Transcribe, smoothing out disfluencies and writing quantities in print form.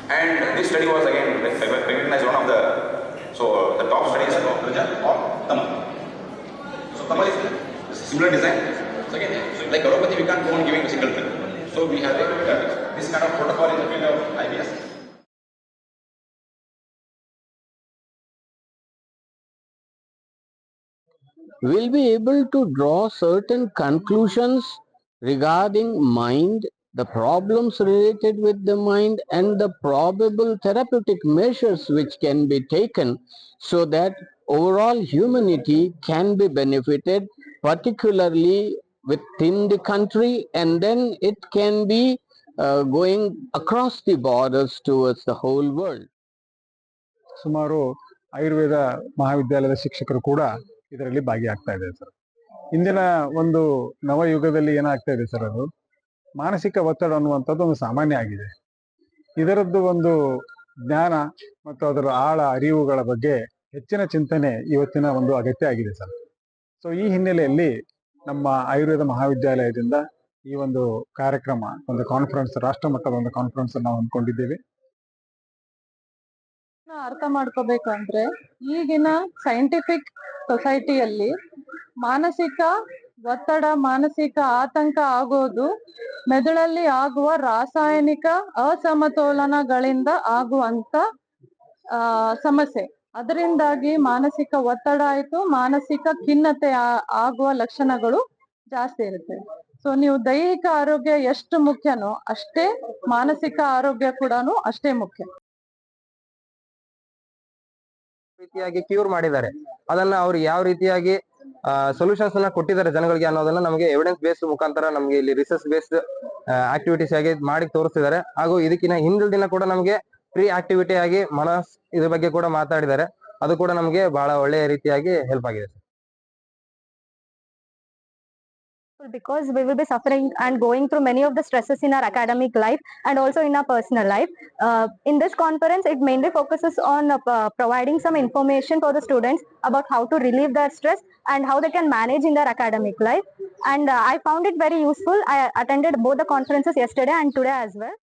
And this study was again recognized one of the top studies of Rajan or Tamal. So Tamal is similar design. So again, so like Gaurapati, we can't go on giving a single pen. So we have this kind of protocol in the field of IBS. Will be able to draw certain conclusions regarding mind, the problems related with the mind, and the probable therapeutic measures which can be taken so that overall humanity can be benefited, particularly within the country, and then it can be going across the borders towards the whole world. ಸುಮಾರು ಆಯುರ್ವೇದ ಮಹಾವಿದ್ಯಾಲಯದ ಶಿಕ್ಷಕರು ಕೂಡ ಇದರಲ್ಲಿ ಭಾಗಿಯಾಗ್ತಾ ಇದೆ sir. ಇಂದಿನ ಒಂದು ನವಯುಗದಲ್ಲಿ ಏನಾಗ್ತಾ ಇದೆ ಸರ್, ಅದು ಮಾನಸಿಕ ಒತ್ತಡ ಅನ್ನುವಂಥದ್ದು ಒಂದು ಸಾಮಾನ್ಯ ಆಗಿದೆ. ಇದರದ್ದು ಒಂದು ಜ್ಞಾನ ಮತ್ತು ಅದರ ಆಳ ಅರಿವುಗಳ ಬಗ್ಗೆ ಹೆಚ್ಚಿನ ಚಿಂತನೆ ಇವತ್ತಿನ ಒಂದು ಅಗತ್ಯ ಆಗಿದೆ ಸರ್. ಸೊ ಈ ಹಿನ್ನೆಲೆಯಲ್ಲಿ ನಮ್ಮ ಆಯುರ್ವೇದ ಮಹಾವಿದ್ಯಾಲಯದಿಂದ ಈ ಒಂದು ಕಾರ್ಯಕ್ರಮ, ಒಂದು ಕಾನ್ಫರೆನ್ಸ್, ರಾಷ್ಟ್ರ ಮಟ್ಟದ ಒಂದು ಕಾನ್ಫರೆನ್ಸ್ ನಾವು ಹಮ್ಮಿಕೊಂಡಿದ್ದೇವೆ. ಅರ್ಥ ಮಾಡ್ಕೋಬೇಕಂದ್ರೆ ಈಗಿನ ಸೈಂಟಿಫಿಕ್ ಸೊಸೈಟಿಯಲ್ಲಿ ಮಾನಸಿಕ ಒತ್ತಡ, ಮಾನಸಿಕ ಆತಂಕ ಆಗೋದು ಮೆದುಳಲ್ಲಿ ಆಗುವ ರಾಸಾಯನಿಕ ಅಸಮತೋಲನಗಳಿಂದ ಆಗುವಂತ ಸಮಸ್ಯೆ. ಅದರಿಂದಾಗಿ ಮಾನಸಿಕ ಒತ್ತಡ ಆಯ್ತು, ಮಾನಸಿಕ ಖಿನ್ನತೆ ಆಗುವ ಲಕ್ಷಣಗಳು ಜಾಸ್ತಿ ಇರುತ್ತೆ. ಸೊ ನೀವು ದೈಹಿಕ ಆರೋಗ್ಯ ಎಷ್ಟು ಮುಖ್ಯನೋ ಅಷ್ಟೇ ಮಾನಸಿಕ ಆರೋಗ್ಯ ಕೂಡ ಅಷ್ಟೇ ಮುಖ್ಯ. ರೀತಿಯಾಗಿ ಕ್ಯೂರ್ ಮಾಡಿದ್ದಾರೆ, ಅದನ್ನ ಅವ್ರು ಯಾವ ರೀತಿಯಾಗಿ ಸೊಲ್ಯೂಷನ್ಸ್ ಅನ್ನ ಕೊಟ್ಟಿದ್ದಾರೆ ಜನಗಳಿಗೆ ಅನ್ನೋದನ್ನ ನಮಗೆ ಎವಿಡೆನ್ಸ್ ಬೇಸ್ಡ್ ಮುಖಾಂತರ ನಮಗೆ ಇಲ್ಲಿ ರಿಸರ್ಚ್ ಬೇಸ್ಡ್ ಆಕ್ಟಿವಿಟೀಸ್ ಆಗಿ ಮಾಡಿ ತೋರಿಸ್ತಿದ್ದಾರೆ. ಹಾಗೂ ಇದಕ್ಕಿಂತ ಹಿಂದಿನ ದಿನ ಕೂಡ ನಮಗೆ ಫ್ರೀ ಆಕ್ಟಿವಿಟಿ ಆಗಿ ಇದ್ರ ಬಗ್ಗೆ ಕೂಡ ಮಾತಾಡಿದ್ದಾರೆ. ಅದು ಕೂಡ ನಮಗೆ ಬಹಳ ಒಳ್ಳೆಯ ರೀತಿಯಾಗಿ ಹೆಲ್ಪ್ ಆಗಿದೆ. Because we will be suffering and going through many of the stresses in our academic life and also in our personal life. In this conference, it mainly focuses on providing some information for the students about how to relieve their stress and how they can manage in their academic life. And I found it very useful. I attended both the conferences yesterday and today as well.